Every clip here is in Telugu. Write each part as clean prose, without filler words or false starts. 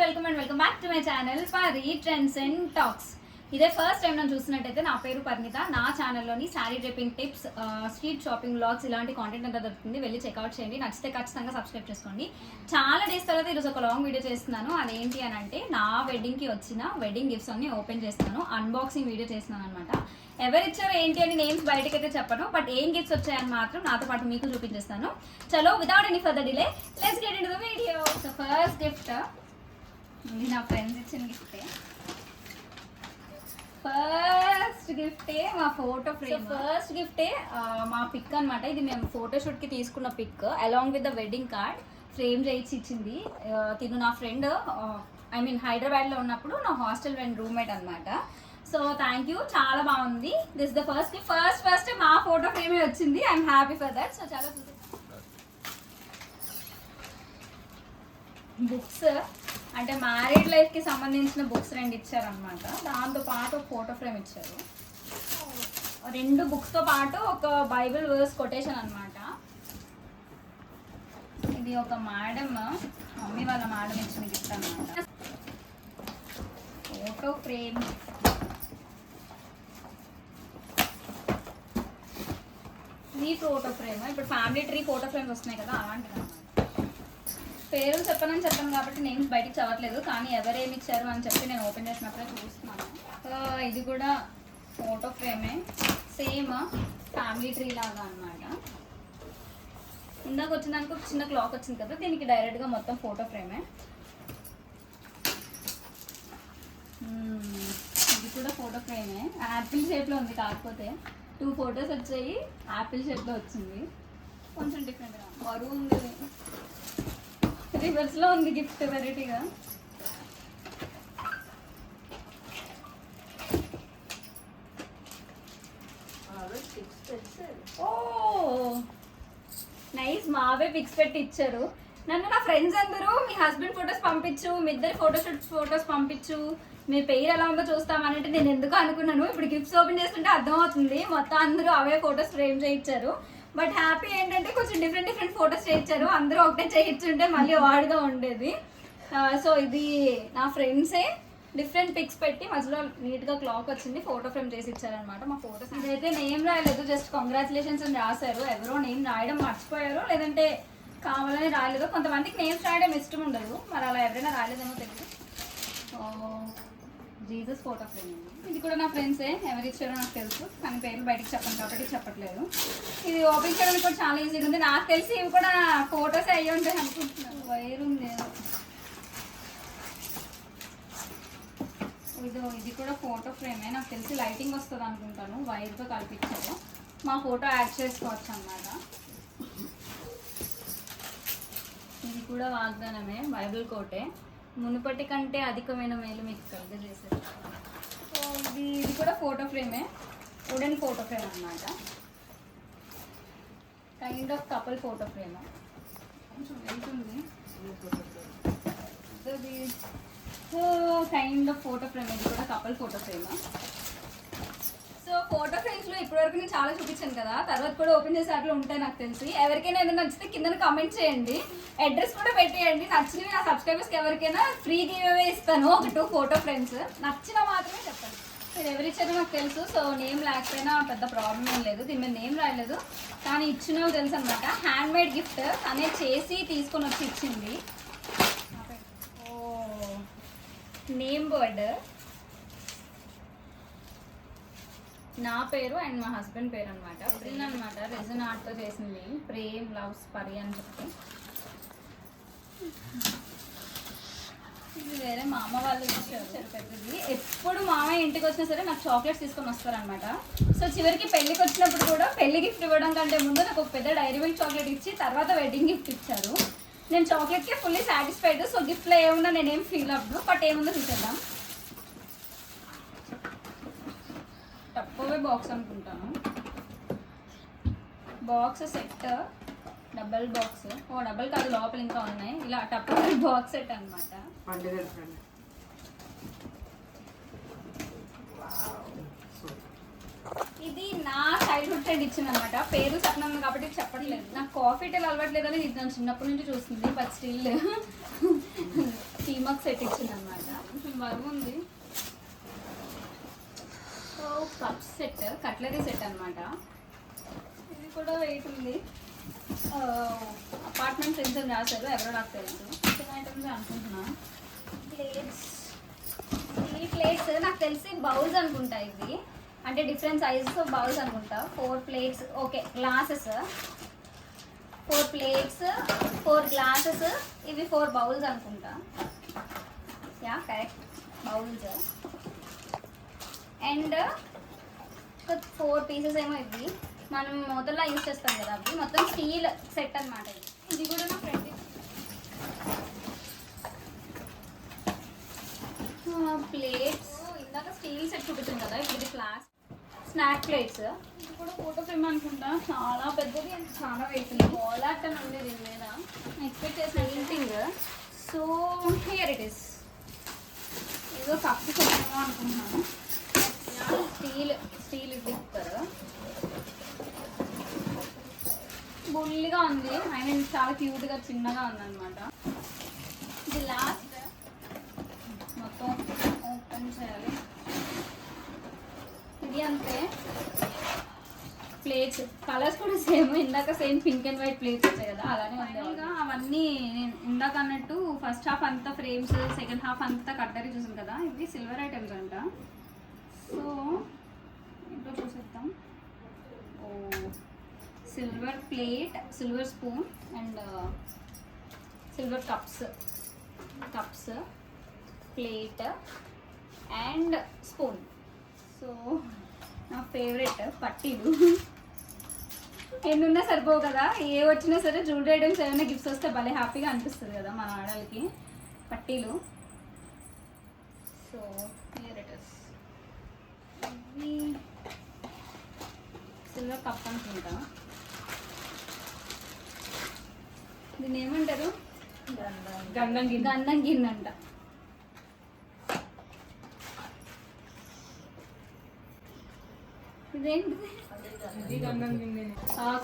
Welcome back to my channel for trends and talks. ఇదే ఫస్ట్ టైం నన్ను చూస్తున్నట్టయితే నా పేరు పరిణిత. నా ఛానల్లోని saree draping tips, street shopping vlogs ఇలాంటి కాంటెంట్ అంతా దొరుకుతుంది. వెళ్ళి చెక్అవుట్ చేయండి. నచ్చితే ఖచ్చితంగా సబ్స్క్రైబ్ చేసుకోండి. చాలా డేస్ తర్వాత ఈరోజు ఒక లాంగ్ వీడియో చేస్తున్నాను. అదేంటి అని అంటే నా వెడ్డింగ్కి వచ్చిన వెడ్డింగ్ గిఫ్ట్స్ అన్ని ఓపెన్ చేస్తున్నాను, అన్బాక్సింగ్ వీడియో చేస్తున్నాను అనమాట. ఎవరిచ్చారో ఏంటి అని నేమ్స్ బయటకైతే చెప్పను, బట్ ఏం గిఫ్ట్స్ వచ్చాయని మాత్రం నాతో పాటు మీకు చూపించేస్తాను. చలో without any further delay let's get into the video. So first gift ఇది నా ఫ్రెండ్స్ ఇచ్చిన గిఫ్టే. ఫస్ట్ గిఫ్టే మా ఫోటో ఫ్రేమ్. ఫస్ట్ గిఫ్టే మా పిక్ అనమాట. ఇది మేము ఫోటోషూట్కి తీసుకున్న pic along with the wedding card frame చేయించి ఇచ్చింది. తిను నా ఫ్రెండ్, ఐ మీన్ హైదరాబాద్లో ఉన్నప్పుడు నా హాస్టల్ ఫ్రెండ్ రూమ్మేట్ అనమాట. సో థ్యాంక్ యూ, చాలా బాగుంది. దిస్ ద ఫస్ట్ ఫస్ట్ మా ఫోటో ఫ్రేమే వచ్చింది. I'm happy for that. So చాలా బుక్స్ అంటే మ్యారీడ్ లైఫ్కి సంబంధించిన బుక్స్ రెండు ఇచ్చారనమాట. దాంతో పాటు ఒక ఫోటో ఫ్రేమ్ ఇచ్చారు. రెండు బుక్స్తో పాటు ఒక బైబిల్ వర్స్ కొటేషన్ అనమాట. ఇది ఒక మేడం, మమ్మీ వాళ్ళ మేడం ఇచ్చిన గిఫ్ట్ అనమాట. ఫోటో ఫ్రేమ్, ఈ ఫోటో ఫ్రేమ్ ఇప్పుడు ఫ్యామిలీ ట్రీ ఫోటో ఫ్రేమ్స్ వస్తున్నాయి కదా, అలాంటిది అనమాట. పేరు చెప్పను కాబట్టి నేమ్స్ బయటికి చదవట్లేదు, కానీ ఎవరేమి ఇచ్చారు అని చెప్పి నేను ఓపెన్ చేసినప్పుడే చూస్తున్నాను. ఇది కూడా ఫోటో ఫ్రేమే, సేమ్ ఫ్యామిలీ ట్రీ లాగా అనమాట. ఇందాక వచ్చిందానికి ఒక చిన్న క్లాక్ వచ్చింది కదా, దీనికి డైరెక్ట్గా మొత్తం ఫోటో ఫ్రేమే. ఇది కూడా ఫోటో ఫ్రేమే, యాపిల్ షేప్లో ఉంది. కాకపోతే 2 ఫొటోస్ వచ్చాయి, యాపిల్ షేప్లో వచ్చింది. కొంచెం డిఫరెంట్గా బరువు ఉంది, రివర్స్లో ఉంది గిఫ్ట్ వెరైటీగా. ఓ నైస్, మావే పిక్స్ పెట్టి ఇచ్చారు. నన్ను నా ఫ్రెండ్స్ అందరూ మీ హస్బెండ్ ఫొటోస్ పంపించు, మీ ఇద్దరు ఫొటోస్ పంపించు, మీ పేరు ఎలా ఉందో చూస్తామనంటే నేను ఎందుకు అనుకున్నాను. ఇప్పుడు గిఫ్ట్స్ ఓపెన్ చేస్తుంటే అర్థమవుతుంది, మొత్తం అందరూ అవే ఫొటోస్ ఫ్రేమ్ చేయించారు. బట్ హ్యాపీ ఏంటంటే కొంచెం డిఫరెంట్ ఫొటోస్ చేయించారు. అందరూ ఒకటే చేయించుంటే మళ్ళీ వాడుగా ఉండేది. సో ఇది నా ఫ్రెండ్సే డిఫరెంట్ పిక్స్ పెట్టి మధ్యలో నీట్గా క్లాక్ వచ్చింది, ఫోటో ఫ్రేమ్ చేసి ఇచ్చారనమాట. మా ఫోటోస్ ఇదైతే నేమ్ రాయలేదు, జస్ట్ కంగ్రాచులేషన్స్ అని రాశారు. ఎవరో నేమ్ రాయడం మర్చిపోయారు, లేదంటే కావాలని రాయలేదు. కొంతమందికి నేమ్స్ రాయడం ఇష్టం ఉండదు, మరి అలా ఎవరైనా రాయలేదేమో తెలియదు. Jesus photo frame. ఇది కూడా నా ఫ్రెండ్సే, ఎవరు ఇచ్చారో నాకు తెలుసు, కానీ పేర్లు బయటకు చెప్పను కాబట్టి చెప్పట్లేదు. ఇది ఓపెన్ చేయడానికి కూడా చాలా ఈజీగా ఉంది. నాకు తెలిసి ఇవి కూడా ఫొటోస్ అయ్యి ఉంటాయి అనుకుంటున్నాను. వైర్ ఉంది, ఇది కూడా ఫోటో ఫ్రేమే. నాకు తెలిసి లైటింగ్ వస్తుంది అనుకుంటాను, వైర్తో కల్పించారు. మా ఫోటో యాడ్ చేసుకోవచ్చు అన్నమాట. ఇది కూడా వాగ్దానమే, బైబిల్ కోటే. మునుపటి కంటే అధికమైన మేలు మీకు కలుగజేశారు. సో ఇది కూడా ఫోటో ఫ్రేమే, వుడెన్ ఫోటో ఫ్రేమ్ అన్నమాట. Kind of couple photo frame. కొంచెం వెళ్తుంది. So kind of photo frame, ఇది కూడా couple photo frame. So photo ఫ్రేమ్స్లో ఇప్పటివరకు నేను చాలా చూపించాను కదా, తర్వాత కూడా ఓపెన్ చేసే అట్లా ఉంటాయి నాకు తెలిసి. ఎవరికైనా ఏదైనా నచ్చితే కింద కామెంట్ చేయండి, అడ్రస్ కూడా పెట్టేయండి. నచ్చినవి నా సబ్స్క్రైబర్స్కి ఎవరికైనా ఫ్రీ గివ్ అవే ఇస్తాను, ఒక 2 ఫోటో ఫ్రేమ్స్. నచ్చిన మాత్రమే చెప్పండి. మీరు ఎవరిచ్చారో నాకు తెలుసు, సో నేమ్ లేకపోయినా పెద్ద ప్రాబ్లం ఏం లేదు. దీని మీద నేమ్ రాయలేదు, కానీ ఇచ్చినవి తెలుసు అనమాట. హ్యాండ్ మేడ్ గిఫ్ట్ అనే చేసి తీసుకొని వచ్చి ఇచ్చింది. ఓ నేమ్ బోర్డ్, నా పేరు అండ్ మా హస్బెండ్ పేరు అనమాట. రెజిన్ అనమాట, రెజిన్ ఆర్ట్తో చేసింది. ప్రేమ్ లవ్స్ పరి అని చెప్పి. ఇది వేరే మా అమ్మ వాళ్ళు ఇచ్చారు పెద్దది. ఎప్పుడు మామయ్య ఇంటికి వచ్చినా సరే నాకు చాక్లెట్స్ తీసుకొని వస్తారనమాట. సో చివరికి పెళ్ళికి వచ్చినప్పుడు కూడా పెళ్లి గిఫ్ట్ ఇవ్వడం కంటే ముందు నాకు ఒక పెద్ద డైరీ మిల్క్ చాక్లెట్ ఇచ్చి తర్వాత వెడ్డింగ్ గిఫ్ట్ ఇచ్చారు. నేను చాక్లెట్కే ఫుల్లీ సాటిస్ఫైడ్. సో గిఫ్ట్లో ఏమున్నా నేనేం ఫీల్ అవ్వను, బట్ ఏముందో చూసేద్దాం. టప్పవే బాక్స్ అనుకుంటాను. Box set, double box. ఓ డబల్ కాదు, లోపల ఇంకా ఉన్నాయి. ఇలా టప్పవే బాక్స్ సెట్ అనమాట. ఇది నా చైల్డ్హుడ్ ఫ్రెండ్ ఇచ్చింది అనమాట. పేరు చెప్పినాను కాబట్టి చెప్పట్లేదు. నాకు కాఫీ టీ అలవాట్లేదు అని ఇది నన్ను చిన్నప్పటి నుంచి చూస్తుంది, బట్ స్టిల్ అమ్మకి సెట్ ఇచ్చింది అనమాట. కొంచెం బరువు ఉంది. So cup set, cutlery set అనమాట. ఇది కూడా వెయిట్ ఉంది. అపార్ట్మెంట్ ఫ్రెండ్స్ అని రాశారు, ఎవరో నాకు తెలుసు. చిన్న ఐటమ్స్ అనుకుంటున్నా. ప్లేట్స్, ఈ ప్లేట్స్ నాకు తెలిసి బౌల్స్ అనుకుంటా ఇవి, అంటే డిఫరెంట్ సైజెస్ ఆఫ్ బౌల్స్ అనుకుంటా. 4 plates, okay glasses, 4 plates, 4 glasses, ఇవి 4 బౌల్స్ అనుకుంటా. Yeah correct, bowls. And 4 pieces ఏమో ఇవి మనం మొదల్లో యూజ్ చేస్తాం కదా, అవి మొత్తం స్టీల్ సెట్ అనమాట. ఇది కూడా నా ఫ్రెండ్ ప్లేట్స్. ఇందాక స్టీల్ సెట్ చూపించాను కదా, ఇప్పుడు ఇది గ్లాస్ స్నాక్ ప్లేట్స్. ఇది కూడా ఫోటో ఫ్రేమ్ అనుకుంటా, చాలా పెద్దది అండ్ చాలా వెయిట్ ఉంది. వాల్ అని ఉంది దీని మీద, ఎక్స్పెక్ట్ చేసిన painting. So here it is. ఏదో కప్పు చెప్తామో అనుకుంటున్నాను. స్టీల్ ఇది ఇస్తారు. బుల్లిగా ఉంది, ఐ మీన్ చాలా క్యూట్గా చిన్నగా ఉందన్నమాట. ఇది లాస్ట్ మొత్తం ఓపెన్ చేయాలి. ఇది అంతే. ప్లేట్స్ కలర్స్ కూడా సేమ్, ఇందాక same pink and white plates వచ్చాయి కదా, అలానే ఉంది. అవన్నీ నేను ఇందాక అన్నట్టు ఫస్ట్ హాఫ్ అంతా ఫ్రేమ్స్, సెకండ్ హాఫ్ అంతా కట్టరీ చూసాను కదా, ఇవి సిల్వర్ ఐటమ్స్ అంట. సో ఇంట్లో చూసేద్దాం. ఓ silver plate, silver spoon and silver cups, plate and spoon. So నా ఫేవరెట్ పట్టీలు. ఎన్నున్నా సరిపోవు కదా, ఏ వచ్చినా సరే జ్యువెలరీ ఐటమ్స్ ఏమైనా గిఫ్ట్స్ వస్తే భలే హ్యాపీగా అనిపిస్తుంది కదా మన ఆడవాళ్ళకి. పట్టీలు. So here it is. ఇవి సిల్వర్ కప్ అనుకుంటా. దీన్ని ఏమంటారు? గంధం గిన్నె అంట. ఇదేంటిది?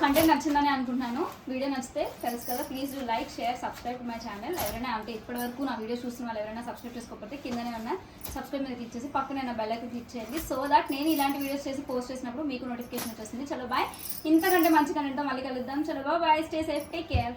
కంటెంట్ నచ్చిందని అనుకుంటున్నాను. వీడియో నచ్చితే తెలుసు కదా, please do like, share, subscribe to my channel. ఎవరైనా అంటే ఇప్పటివరకు నా వీడియో చూస్తున్న వాళ్ళు ఎవరైనా సబ్స్క్రైబ్ చేసుకోకపోతే కిందనే ఉన్న సబ్స్క్రైబ్ మీద క్లిక్ చేసి పక్కనే ఉన్న బెల్ ఐకాన్ క్లిక్ చేయండి. సో దట్ నేను ఇలాంటి వీడియోస్ చేసి పోస్ట్ చేసినప్పుడు మీకు నోటిఫికేషన్ వచ్చేస్తుంది. చలో బాయ్. ఇంతకంటే మంచి కంటెంట్తో మళ్ళీ కలుద్దాం. చలో bye, stay safe, take care.